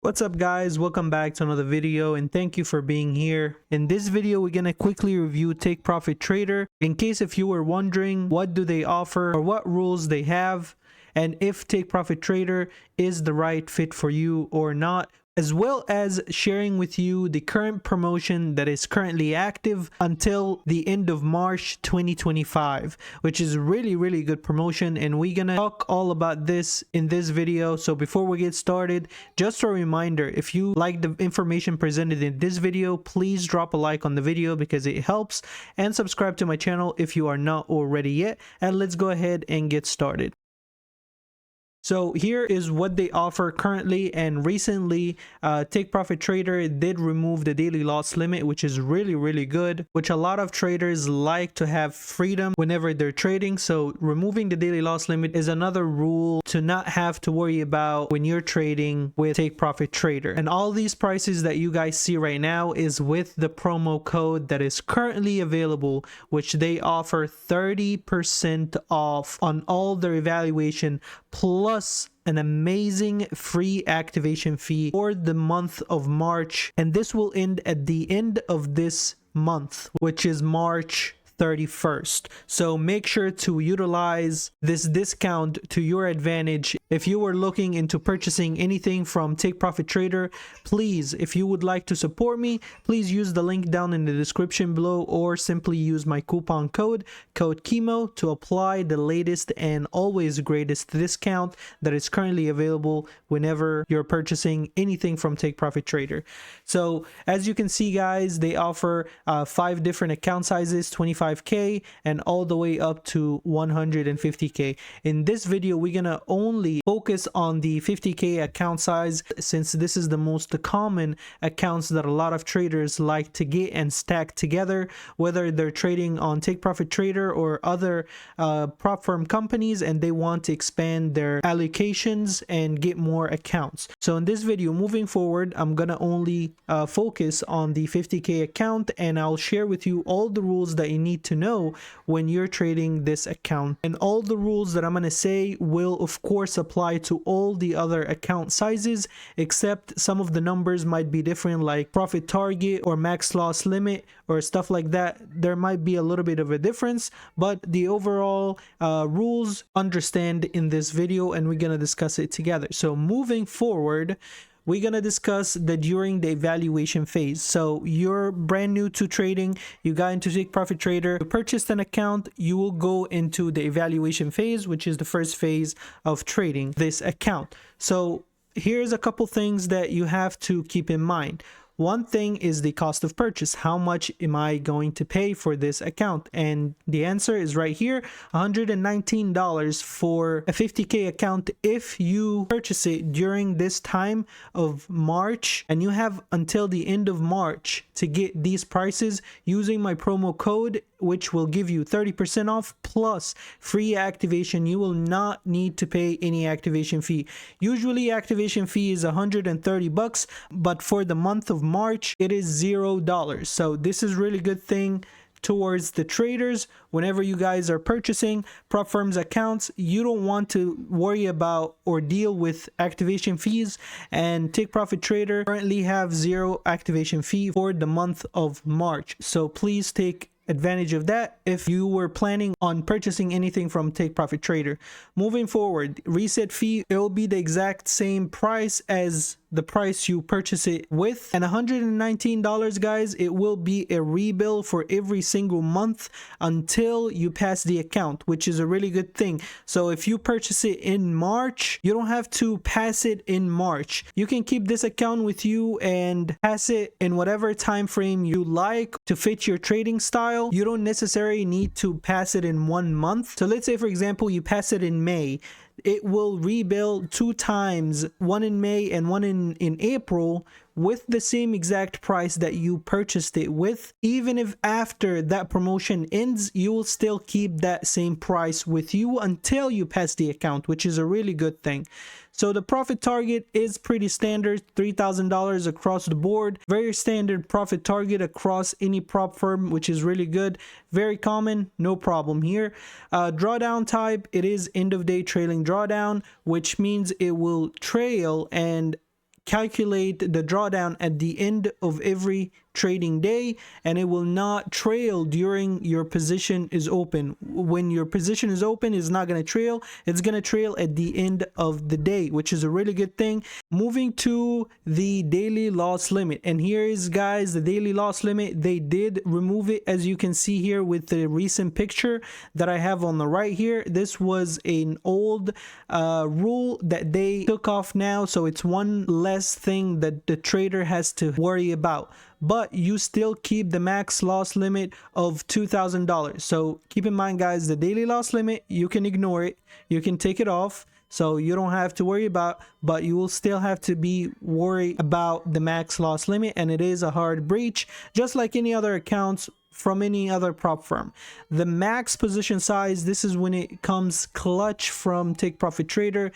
What's up guys, welcome back to another video and thank you for being here. In this video we're gonna quickly review Take Profit Trader in case if you were wondering what do they offer or what rules they have and if Take Profit Trader is the right fit for you or not, as well as sharing with you the current promotion that is currently active until the end of March 2025, which is really good promotion, and we're gonna talk all about this in this video. So before we get started, just a reminder, if you like the information presented in this video, please drop a like on the video because it helps, and subscribe to my channel if you are not already yet, and let's go ahead and get started. So here is what they offer currently, and recently Take Profit Trader did remove the daily loss limit, which is really good, which a lot of traders like to have freedom whenever they're trading. So removing the daily loss limit is another rule to not have to worry about when you're trading with Take Profit Trader. And all these prices that you guys see right now is with the promo code that is currently available, which they offer 30% off on all their evaluation plus an amazing free activation fee for the month of March, and this will end at the end of this month, which is March 31st. So make sure to utilize this discount to your advantage. If you were looking into purchasing anything from Take Profit Trader, please, if you would like to support me, please use the link down in the description below, or simply use my coupon code Kemo to apply the latest and always greatest discount that is currently available whenever you're purchasing anything from Take Profit Trader. So as you can see guys, they offer 5 different account sizes, 25k and all the way up to 150k. In this video we're gonna only focus on the 50k account size, since this is the most common accounts that a lot of traders like to get and stack together, whether they're trading on Take Profit Trader or other prop firm companies, and they want to expand their allocations and get more accounts. So in this video moving forward, I'm gonna only focus on the 50k account, and I'll share with you all the rules that you need to know when you're trading this account. And all the rules that I'm gonna say will of course apply to all the other account sizes, except some of the numbers might be different, like profit target or max loss limit or stuff like that. There might be a little bit of a difference, but the overall rules understand in this video, and we're gonna discuss it together. So moving forward, we're gonna discuss the during the evaluation phase. So you're brand new to trading, you got into Take Profit Trader, you purchased an account, you will go into the evaluation phase, which is the first phase of trading this account. So here's a couple things that you have to keep in mind. One thing is the cost of purchase. How much am I going to pay for this account? And the answer is right here, $119 for a 50k account if you purchase it during this time of March, and you have until the end of March to get these prices using my promo code, which will give you 30% off plus free activation. You will not need to pay any activation fee. Usually activation fee is 130 bucks, but for the month of March it is $0. So this is really good thing towards the traders. Whenever you guys are purchasing prop firms accounts, you don't want to worry about or deal with activation fees, and Take Profit Trader currently have 0 activation fee for the month of March. So please take advantage of that if you were planning on purchasing anything from Take Profit Trader. Moving forward, reset fee, it will be the exact same price as the price you purchase it with, and $119 guys, it will be a rebill for every single month until you pass the account, which is a really good thing. So if you purchase it in March, you don't have to pass it in March. You can keep this account with you and pass it in whatever time frame you like to fit your trading style. You don't necessarily need to pass it in 1 month. So let's say for example you pass it in May, it will rebuild 2 times, one in May and one in April, with the same exact price that you purchased it with. Even if after that promotion ends, you will still keep that same price with you until you pass the account, which is a really good thing. So the profit target is pretty standard, $3,000 across the board. Very standard profit target across any prop firm, which is really good. Very common, no problem here. Drawdown type, it is end of day trailing drawdown, which means it will trail and calculate the drawdown at the end of every trading day, and it will not trail during your position is open. When your position is open, it's not going to trail. It's going to trail at the end of the day, which is a really good thing. Moving to the daily loss limit, and here is, guys, the daily loss limit. They did remove it, as you can see here with the recent picture that I have on the right here. This was an old rule that they took off now, so it's one less thing that the trader has to worry about. But you still keep the max loss limit of $2,000. So keep in mind, guys, the daily loss limit, you can ignore it, you can take it off, so you don't have to worry about, but you will still have to be worried about the max loss limit, and it is a hard breach, just like any other accounts from any other prop firm. The max position size, this is when it comes clutch from Take Profit Trader.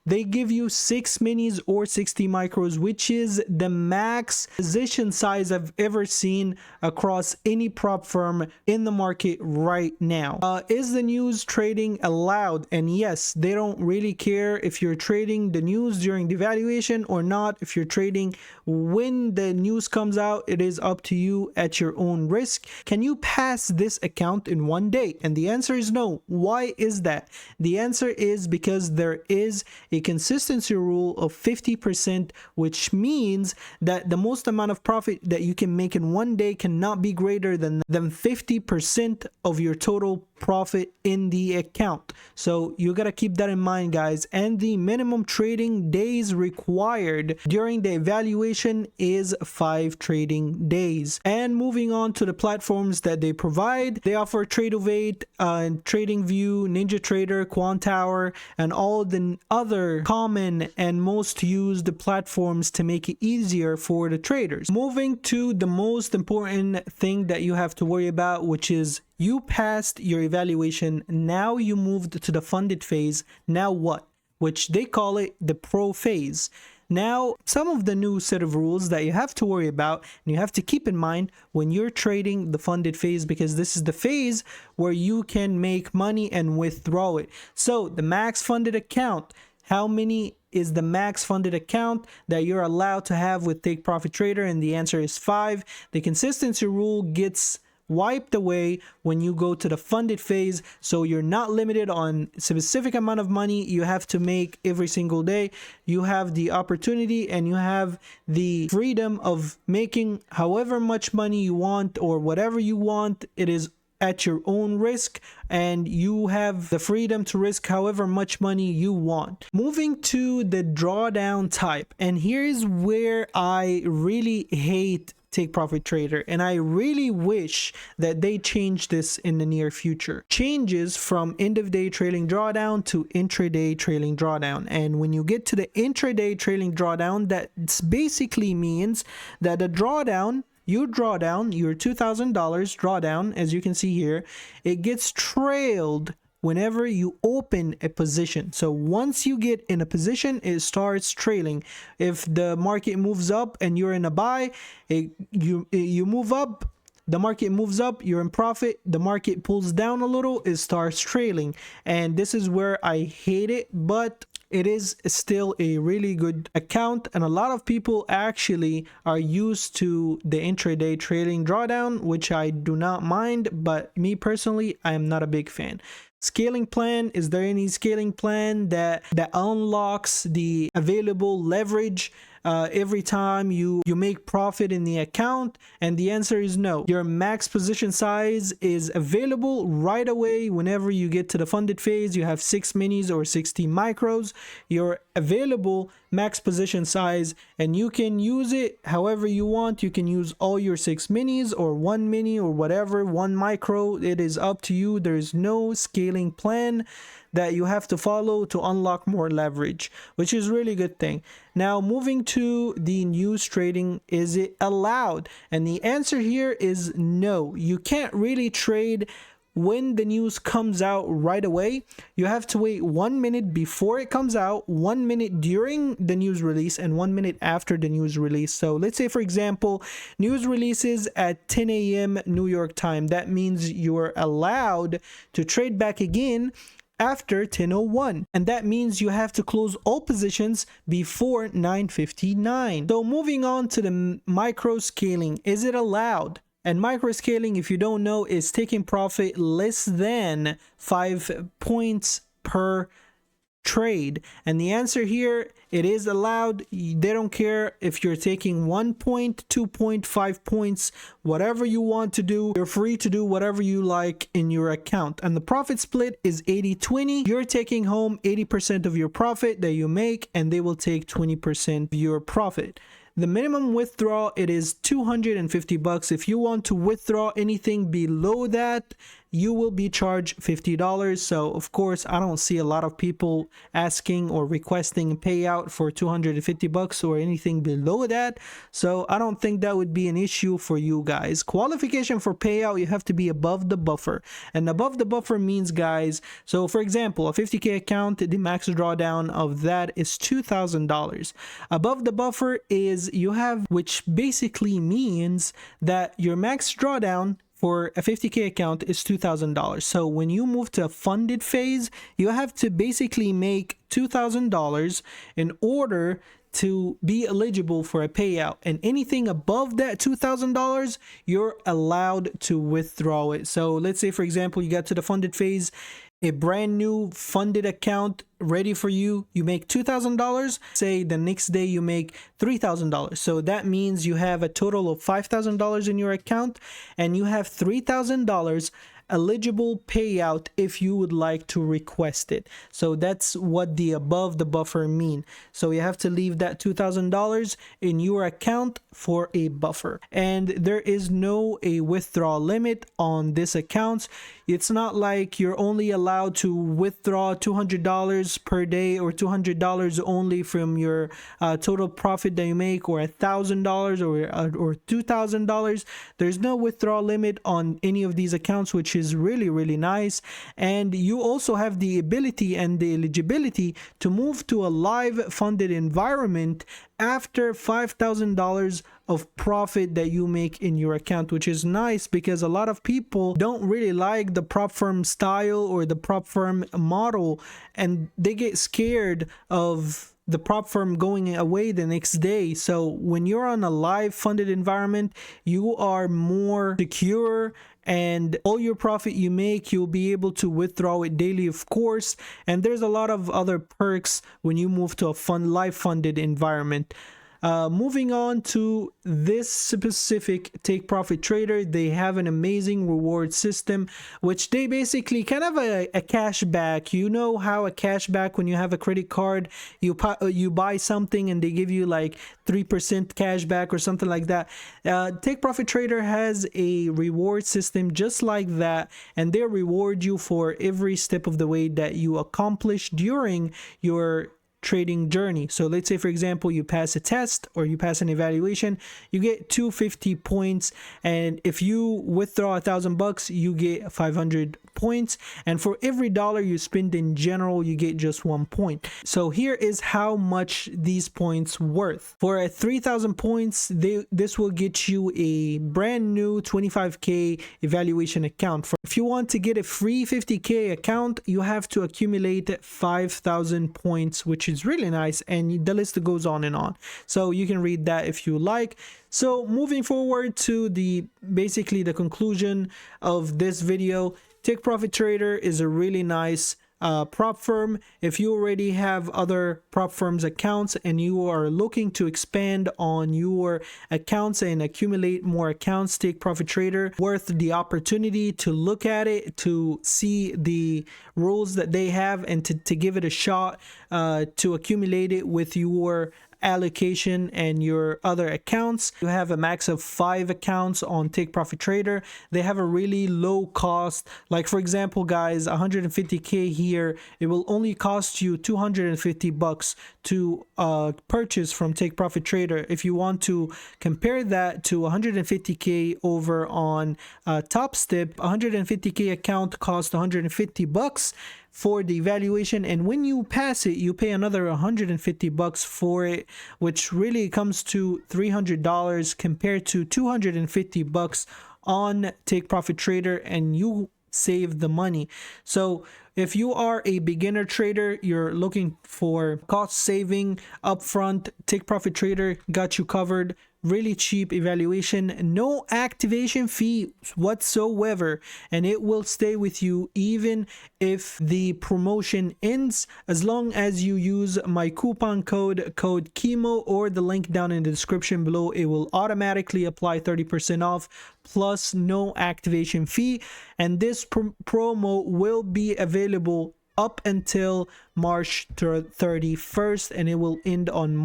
They give you 6 minis or 60 micros, which is the max position size I've ever seen across any prop firm in the market right now. Is the news trading allowed? And yes, they don't really care if you're trading the news during devaluation or not. If you're trading when the news comes out, it is up to you at your own risk. Can you pass this account in one day? And the answer is no. Why is that? The answer is because there is a consistency rule of 50%, which means that the most amount of profit that you can make in one day cannot be greater than 50% of your total profit in the account. So you got to keep that in mind, guys. And the minimum trading days required during the evaluation is 5 trading days. And moving on to the platforms that they provide, they offer Trade08, TradingView, NinjaTrader, Quantower, and all the other common and most used platforms to make it easier for the traders. Moving to the most important thing that you have to worry about, which is you passed your evaluation, now you moved to the funded phase. Now what? Which they call it the pro phase. Now, some of the new set of rules that you have to worry about and you have to keep in mind when you're trading the funded phase, because this is the phase where you can make money and withdraw it. So the max funded account, how many is the max funded account that you're allowed to have with Take Profit Trader? And the answer is 5. The consistency rule gets wiped away when you go to the funded phase, so you're not limited on a specific amount of money you have to make every single day. You have the opportunity and you have the freedom of making however much money you want or whatever you want. It is at your own risk, and you have the freedom to risk however much money you want. Moving to the drawdown type, and here's where I really hate Take Profit Trader, and I really wish that they change this in the near future. Changes from end of day trailing drawdown to intraday trailing drawdown. And when you get to the intraday trailing drawdown, that basically means that the drawdown, you draw down your $2,000 drawdown, as you can see here, it gets trailed whenever you open a position. So once you get in a position, it starts trailing. If the market moves up and you're in a buy, you move up, the market moves up, you're in profit, the market pulls down a little, it starts trailing. And this is where I hate it, but it is still a really good account, and a lot of people actually are used to the intraday trailing drawdown, which I do not mind, but me personally, I am not a big fan. Scaling plan, is there any scaling plan that unlocks the available leverage every time you make profit in the account? And the answer is no. Your max position size is available right away whenever you get to the funded phase. You have 6 minis or 60 micros, your available max position size, and you can use it however you want. You can use all your 6 minis or 1 mini or whatever, 1 micro. It is up to you. There is no scaling plan that you have to follow to unlock more leverage, which is really good thing. Now, moving to the news trading, is it allowed? And the answer here is no. You can't really trade when the news comes out right away. You have to wait 1 minute before it comes out, 1 minute during the news release, and 1 minute after the news release. So let's say, for example, news releases at 10 a.m. New York time. That means you're allowed to trade back again after 10:01, and that means you have to close all positions before 9:59. So moving on to the micro scaling, is it allowed? And micro scaling, if you don't know, is taking profit less than 5 points per trade. And the answer here, it is allowed. They don't care if you're taking 1 point, 2 point, 5 points, whatever you want to do. You're free to do whatever you like in your account. And the profit split is 80-20. You're taking home 80% of your profit that you make, and they will take 20% of your profit. The minimum withdrawal, it is 250 bucks. If you want to withdraw anything below that, you will be charged $50. So of course, I don't see a lot of people asking or requesting payout for 250 bucks or anything below that. So I don't think that would be an issue for you guys. Qualification for payout, you have to be above the buffer. And above the buffer means, guys, so for example, a 50K account, the max drawdown of that is $2,000. Above the buffer is you have, which basically means that your max drawdown for a 50K account is $2,000. So when you move to a funded phase, you have to basically make $2,000 in order to be eligible for a payout. And anything above that $2,000, you're allowed to withdraw it. So let's say, for example, you got to the funded phase, a brand new funded account ready for you, you make $2,000. Say the next day you make $3,000. So that means you have a total of $5,000 in your account, and you have $3,000 eligible payout if you would like to request it. So that's what the above the buffer mean. So you have to leave that $2,000 in your account for a buffer, and there is no a withdrawal limit on this account. It's not like you're only allowed to withdraw $200 per day or $200 only from your total profit that you make, or $1,000 or $2,000. There's no withdrawal limit on any of these accounts, which is really nice. And you also have the ability and the eligibility to move to a live funded environment after $5,000 of profit that you make in your account, which is nice because a lot of people don't really like the prop firm style or the prop firm model, and they get scared of the prop firm going away the next day. So when you're on a live funded environment, you are more secure, and all your profit you make, you'll be able to withdraw it daily, of course. And there's a lot of other perks when you move to a live funded environment. Moving on to this specific take profit trader, they have an amazing reward system, which they basically kind of a cashback. You know how a cashback, when you have a credit card, you buy something and they give you like 3% cashback or something like that. Take profit trader has a reward system just like that, and they reward you for every step of the way that you accomplish during your trading journey. So let's say, for example, you pass a test or you pass an evaluation, you get 250 points, and if you withdraw $1,000, you get 500 points, and for every dollar you spend in general, you get just 1 point. So here is how much these points worth. For a 3,000 points, this will get you a brand new 25K evaluation account. If you want to get a free 50K account, you have to accumulate 5,000 points, which is really nice, and the list goes on and on. So you can read that if you like. So moving forward to basically the conclusion of this video, Take Profit Trader is a really nice prop firm. If you already have other prop firms accounts and you are looking to expand on your accounts and accumulate more accounts, Take Profit Trader worth the opportunity to look at it, to see the rules that they have, and to give it a shot to accumulate it with your allocation and your other accounts. You have a max of 5 accounts on Take Profit Trader. They have a really low cost. Like for example, guys, 150K here, it will only cost you 250 bucks to purchase from Take Profit Trader. If you want to compare that to 150K over on Top Step, 150K account costs 150 bucks for the evaluation, and when you pass it, you pay another 150 bucks for it, which really comes to $300 compared to 250 bucks on Take Profit Trader, and you save the money. So If you are a beginner trader, you're looking for cost saving upfront, Take Profit Trader got you covered. Really cheap evaluation, no activation fee whatsoever, and it will stay with you even if the promotion ends, as long as you use my coupon code Kemo or the link down in the description below. It will automatically apply 30% off plus no activation fee, and this promo will be available up until March 31st, and it will end on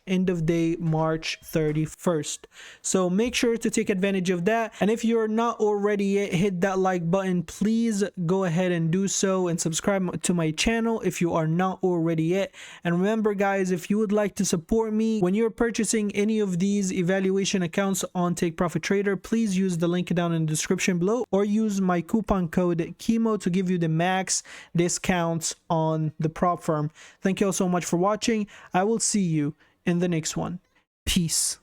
end of day March 31st. So make sure to take advantage of that, and if you're not already yet, hit that like button. Please go ahead and do so, and subscribe to my channel if you are not already yet. And remember guys, if you would like to support me when you're purchasing any of these evaluation accounts on Take Profit Trader, please use the link down in the description below, or use my coupon code Kemo to give you the max discounts on the prop firm. Thank you all so much for watching. I will see you in the next one. Peace.